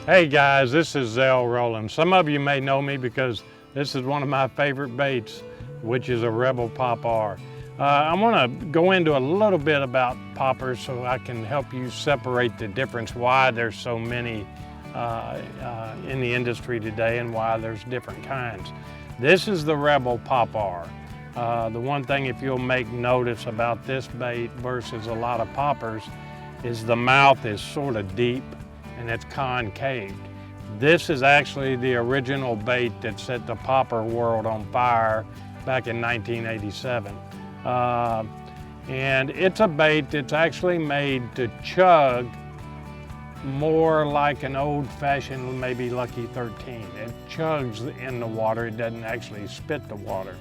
Hey guys, this is Zell Rowland. Some of you may know me because this is one of my favorite baits, which is a Rebel Pop-R. I want to go into a little bit about poppers so I can help you separate the difference, why there's so many in the industry today and why there's different kinds. This is the Rebel Pop-R. The one thing, if you'll make notice about this bait versus a lot of poppers, is the mouth is sort of deep and it's concaved. This is actually the original bait that set the popper world on fire back in 1987. And it's a bait that's actually made to chug more like an old-fashioned, maybe Lucky 13. It chugs in the water, it doesn't actually spit the water.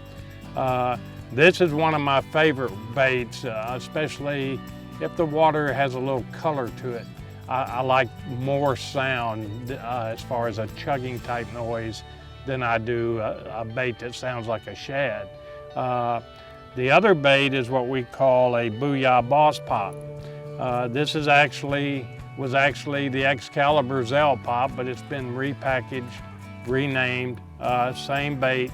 This is one of my favorite baits, especially if the water has a little color to it. I like more sound as far as a chugging type noise than I do a bait that sounds like a shad. The other bait is what we call a Booyah Boss Pop. This was actually the Excalibur Zell Pop, but it's been repackaged, renamed, same bait.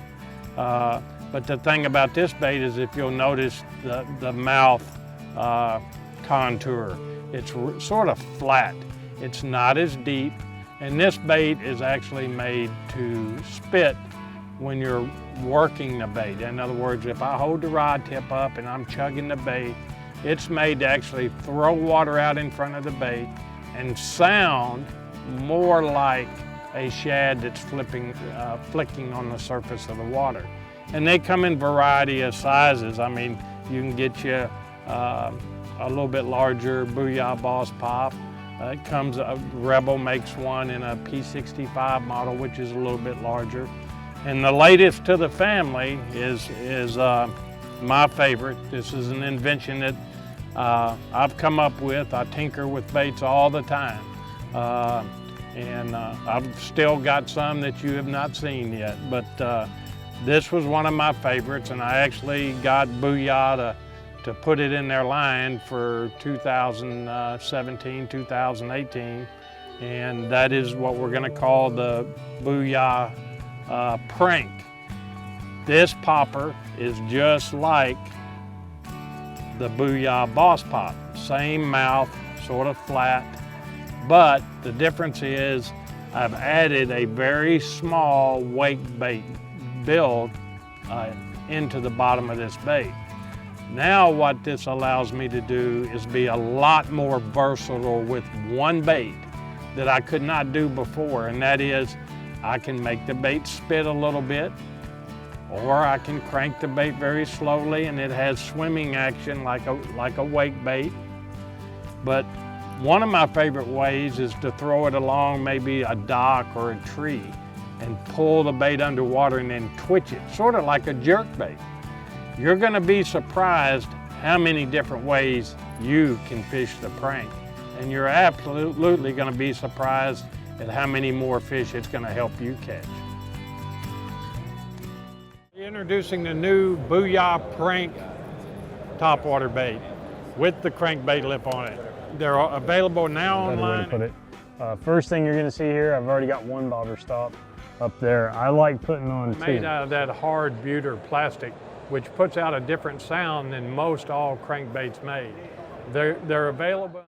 But the thing about this bait is, if you'll notice the mouth contour, it's sort of flat. It's not as deep. And this bait is actually made to spit when you're working the bait. In other words, if I hold the rod tip up and I'm chugging the bait, it's made to actually throw water out in front of the bait and sound more like a shad that's flicking on the surface of the water. And they come in variety of sizes. I mean, you can get you a little bit larger Booyah Boss Pop. Rebel makes one in a P65 model, which is a little bit larger. And the latest to the family is my favorite. This is an invention that I've come up with. I tinker with baits all the time. And I've still got some that you have not seen yet. But this was one of my favorites, and I actually got Booyah to put it in their line for 2017, 2018. And that is what we're gonna call the Booyah Prank. This popper is just like the Booyah Boss Pop. Same mouth, sort of flat, but the difference is I've added a very small wake bait build into the bottom of this bait. Now what this allows me to do is be a lot more versatile with one bait that I could not do before, and that is I can make the bait spit a little bit, or I can crank the bait very slowly and it has swimming action like a wake bait. But one of my favorite ways is to throw it along maybe a dock or a tree and pull the bait underwater and then twitch it, sort of like a jerk bait. You're gonna be surprised how many different ways you can fish the prank. And you're absolutely gonna be surprised at how many more fish it's gonna help you catch. Introducing the new Booyah Prank topwater bait with the crankbait lip on it. They're available now online. Put it. First thing you're gonna see here, I've already got one bobber stop up there. I like putting on two. Made out of that hard butyr plastic, which puts out a different sound than most all crankbaits made. They're available.